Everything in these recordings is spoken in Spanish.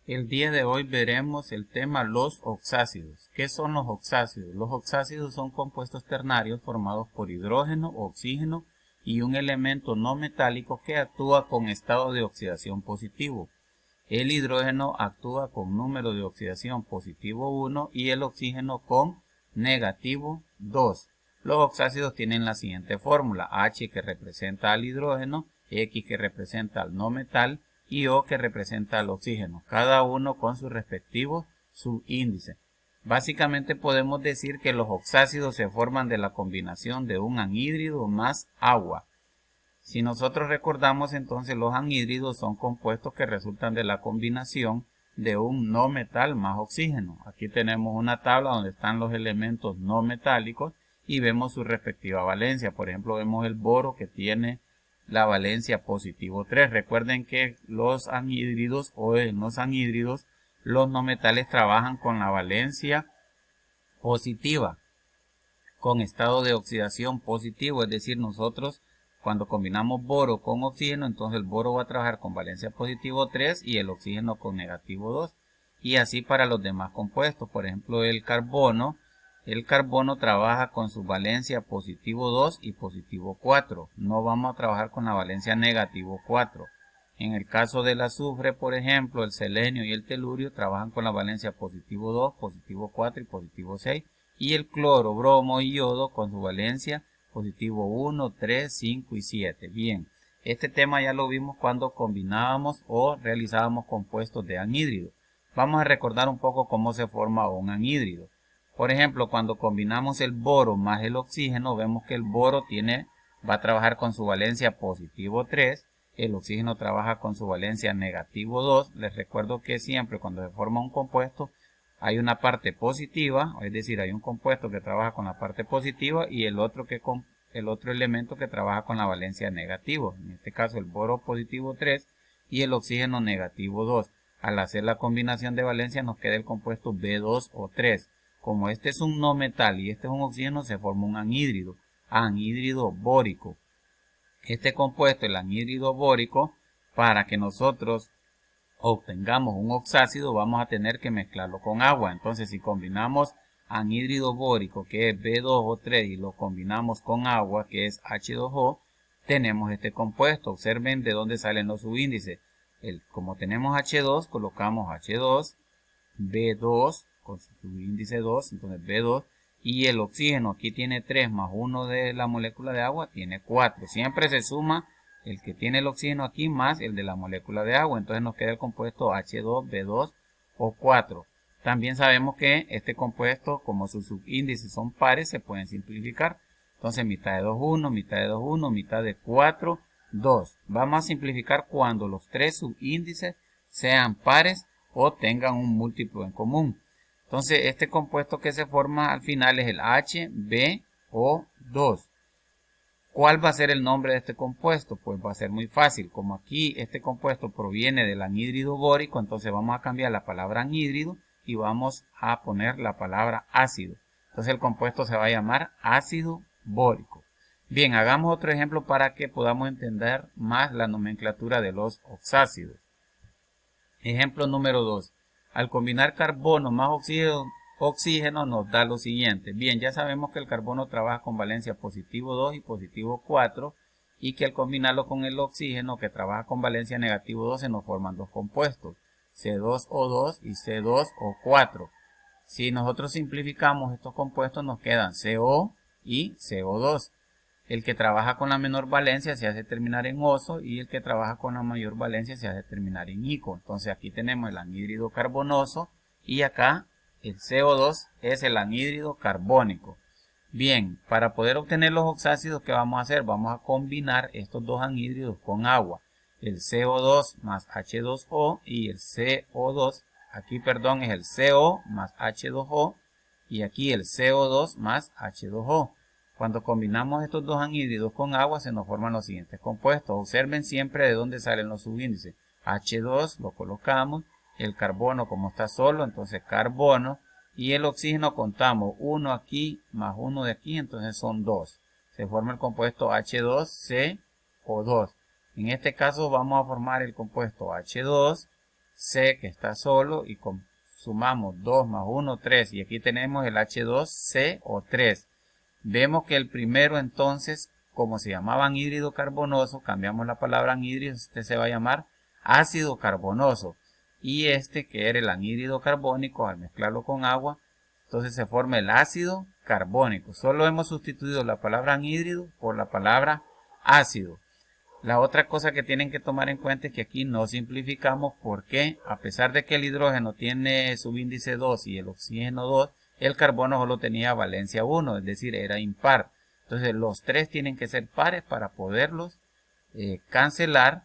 El día de hoy veremos el tema los oxácidos. ¿Qué son los oxácidos? Los oxácidos son compuestos ternarios formados por hidrógeno, oxígeno y un elemento no metálico que actúa con estado de oxidación positivo. El hidrógeno actúa con número de oxidación positivo 1 y el oxígeno con negativo 2. Los oxácidos tienen la siguiente fórmula: H que representa al hidrógeno, X que representa al no metal y O que representa al oxígeno, cada uno con su respectivo subíndice. Básicamente podemos decir que los oxácidos se forman de la combinación de un anhídrido más agua. Si nosotros recordamos, entonces los anhídridos son compuestos que resultan de la combinación de un no metal más oxígeno. Aquí tenemos una tabla donde están los elementos no metálicos y vemos su respectiva valencia. Por ejemplo, vemos el boro que tiene la valencia positivo 3. Recuerden que los anhídridos o en los anhídridos los no metales trabajan con la valencia positiva, con estado de oxidación positivo, es decir, nosotros cuando combinamos boro con oxígeno, entonces el boro va a trabajar con valencia positivo 3 y el oxígeno con negativo 2. Y así para los demás compuestos. Por ejemplo, el carbono trabaja con su valencia positivo 2 y positivo 4. No vamos a trabajar con la valencia negativo 4. En el caso del azufre, por ejemplo, el selenio y el telurio trabajan con la valencia positivo 2, positivo 4 y positivo 6. Y el cloro, bromo y yodo con su valencia positivo 1, 3, 5 y 7. Bien, este tema ya lo vimos cuando combinábamos o realizábamos compuestos de anhídrido. Vamos a recordar un poco cómo se forma un anhídrido. Por ejemplo, cuando combinamos el boro más el oxígeno, vemos que el boro va a trabajar con su valencia positivo 3, el oxígeno trabaja con su valencia negativo 2. Les recuerdo que siempre cuando se forma un compuesto hay una parte positiva, es decir, hay un compuesto que trabaja con la parte positiva y el otro elemento que trabaja con la valencia negativa. En este caso el boro positivo 3 y el oxígeno negativo 2. Al hacer la combinación de valencia nos queda el compuesto B2 o 3. Como este es un no metal y este es un oxígeno, se forma un anhídrido bórico. Este compuesto, el anhídrido bórico, para que nosotros obtengamos un oxácido, vamos a tener que mezclarlo con agua. Entonces, si combinamos anhídrido bórico, que es B2 o 3, y lo combinamos con agua, que es H2O, tenemos este compuesto. Observen de dónde salen los subíndices. Como tenemos H2, colocamos H2, B2, con su subíndice 2, entonces B2, y el oxígeno aquí tiene 3 más 1 de la molécula de agua, tiene 4. Siempre se suma el que tiene el oxígeno aquí más el de la molécula de agua, entonces nos queda el compuesto H2, B2 o 4. También sabemos que este compuesto, como sus subíndices son pares, se pueden simplificar. Entonces mitad de 2, 1, mitad de 2, 1, mitad de 4, 2. Vamos a simplificar cuando los tres subíndices sean pares o tengan un múltiplo en común. Entonces este compuesto que se forma al final es el HbO2. ¿Cuál va a ser el nombre de este compuesto? Pues va a ser muy fácil. Como aquí este compuesto proviene del anhídrido bórico, entonces vamos a cambiar la palabra anhídrido y vamos a poner la palabra ácido. Entonces el compuesto se va a llamar ácido bórico. Bien, hagamos otro ejemplo para que podamos entender más la nomenclatura de los oxácidos. Ejemplo número 2. Al combinar carbono más oxígeno nos da lo siguiente. Bien, ya sabemos que el carbono trabaja con valencia positivo 2 y positivo 4 y que al combinarlo con el oxígeno que trabaja con valencia negativo 2 se nos forman dos compuestos, C2O2 y C2O4. Si nosotros simplificamos estos compuestos nos quedan CO y CO2. El que trabaja con la menor valencia se hace terminar en oso y el que trabaja con la mayor valencia se hace terminar en ico. Entonces aquí tenemos el anhídrido carbonoso y acá el CO2 es el anhídrido carbónico. Bien, para poder obtener los oxácidos, ¿qué vamos a hacer? Vamos a combinar estos dos anhídridos con agua. El CO2 más H2O y el CO2, aquí perdón, es el CO más H2O y aquí el CO2 más H2O. Cuando combinamos estos dos anhídridos con agua se nos forman los siguientes compuestos. Observen siempre de dónde salen los subíndices. H2 lo colocamos, el carbono como está solo, entonces carbono, y el oxígeno contamos 1 aquí más 1 de aquí, entonces son 2. Se forma el compuesto H2CO2. En este caso vamos a formar el compuesto H2 C que está solo y sumamos 2 más 1, 3 y aquí tenemos el H2CO3. Vemos que el primero entonces, como se llama anhídrido carbonoso, cambiamos la palabra anhídrido, este se va a llamar ácido carbonoso. Y este que era el anhídrido carbónico, al mezclarlo con agua, entonces se forma el ácido carbónico. Solo hemos sustituido la palabra anhídrido por la palabra ácido. La otra cosa que tienen que tomar en cuenta es que aquí no simplificamos porque a pesar de que el hidrógeno tiene subíndice 2 y el oxígeno 2, el carbono solo tenía valencia 1, es decir, era impar. Entonces los tres tienen que ser pares para poderlos cancelar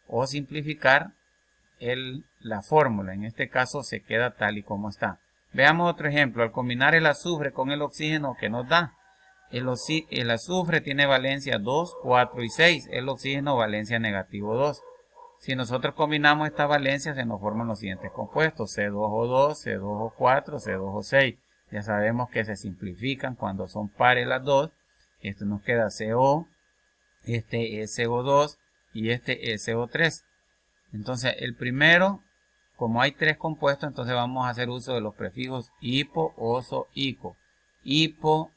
o simplificar la fórmula. En este caso se queda tal y como está. Veamos otro ejemplo. Al combinar el azufre con el oxígeno, ¿qué nos da? El azufre tiene valencia 2, 4 y 6. El oxígeno valencia negativo 2. Si nosotros combinamos estas valencias, se nos forman los siguientes compuestos. C2O2, C2O4, C2O6. Ya sabemos que se simplifican cuando son pares las dos. Esto nos queda CO, este es CO2 y este es CO3. Entonces el primero, como hay tres compuestos, entonces vamos a hacer uso de los prefijos hipo, oso, ico. Hipo,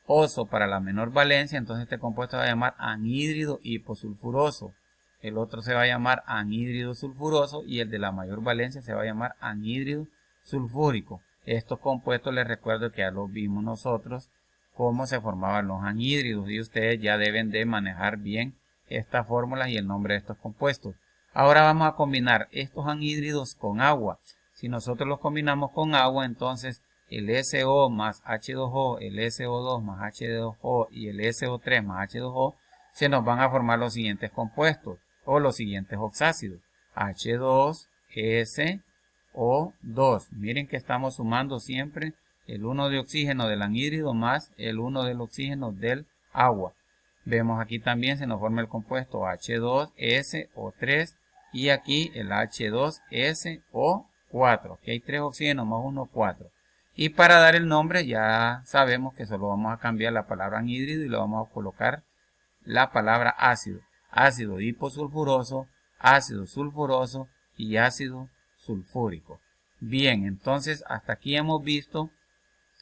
oso para la menor valencia, entonces este compuesto se va a llamar anhídrido hiposulfuroso. El otro se va a llamar anhídrido sulfuroso y el de la mayor valencia se va a llamar anhídrido sulfúrico. Estos compuestos les recuerdo que ya los vimos nosotros cómo se formaban los anhídridos y ustedes ya deben de manejar bien estas fórmulas y el nombre de estos compuestos. Ahora vamos a combinar estos anhídridos con agua. Si nosotros los combinamos con agua, entonces el SO más H2O, el SO2 más H2O y el SO3 más H2O se nos van a formar los siguientes compuestos o los siguientes oxácidos. H2SO2. Miren que estamos sumando siempre el 1 de oxígeno del anhídrido más el 1 del oxígeno del agua. Vemos aquí también se nos forma el compuesto H2SO3 y aquí el H2SO4. Aquí hay 3 oxígenos más 1, 4. Y para dar el nombre ya sabemos que solo vamos a cambiar la palabra anhídrido y le vamos a colocar la palabra ácido. Ácido hiposulfuroso, ácido sulfuroso y ácido sulfúrico. Bien, entonces hasta aquí hemos visto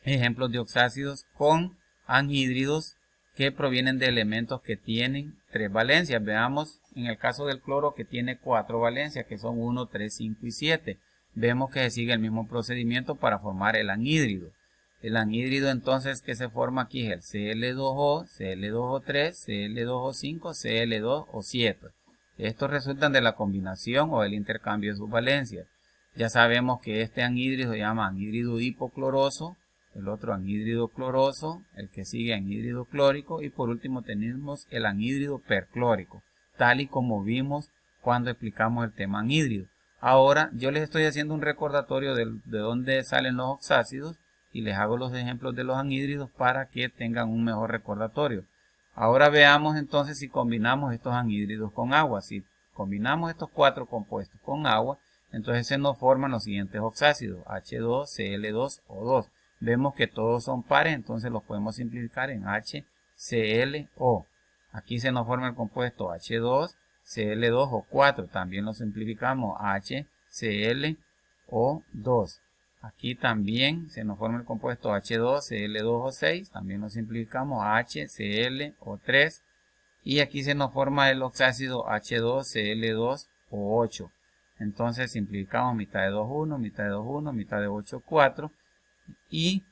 ejemplos de oxácidos con anhídridos que provienen de elementos que tienen 3 valencias. Veamos en el caso del cloro que tiene 4 valencias, que son 1, 3, 5 y 7. Vemos que se sigue el mismo procedimiento para formar el anhídrido. El anhídrido entonces que se forma aquí es el Cl2O, Cl2O3, Cl2O5, Cl2O7. Estos resultan de la combinación o del intercambio de sus valencias. Ya sabemos que este anhídrido se llama anhídrido hipocloroso, el otro anhídrido cloroso, el que sigue anhídrido clórico y por último tenemos el anhídrido perclórico, tal y como vimos cuando explicamos el tema anhídrido. Ahora yo les estoy haciendo un recordatorio de dónde salen los oxácidos y les hago los ejemplos de los anhídridos para que tengan un mejor recordatorio. Ahora veamos entonces si combinamos estos anhídridos con agua. Si combinamos estos 4 compuestos con agua, entonces se nos forman los siguientes oxácidos, H2Cl2O2. Vemos que todos son pares, entonces los podemos simplificar en HClO. Aquí se nos forma el compuesto H2Cl2O4, también lo simplificamos HClO2. Aquí también se nos forma el compuesto H2Cl2O6, también lo simplificamos HClO3. Y aquí se nos forma el oxácido H2Cl2O8. Entonces simplificamos mitad de 2, 1, mitad de 2, 1, mitad de 8, 4. Y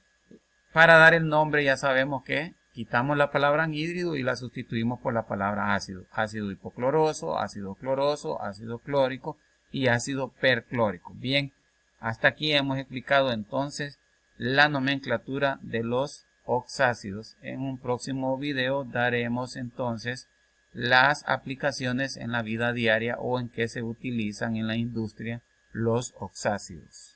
para dar el nombre ya sabemos que quitamos la palabra anhídrido y la sustituimos por la palabra ácido. Ácido hipocloroso, ácido cloroso, ácido clórico y ácido perclórico. Bien, hasta aquí hemos explicado entonces la nomenclatura de los oxácidos. En un próximo video daremos entonces las aplicaciones en la vida diaria o en que se utilizan en la industria los oxácidos.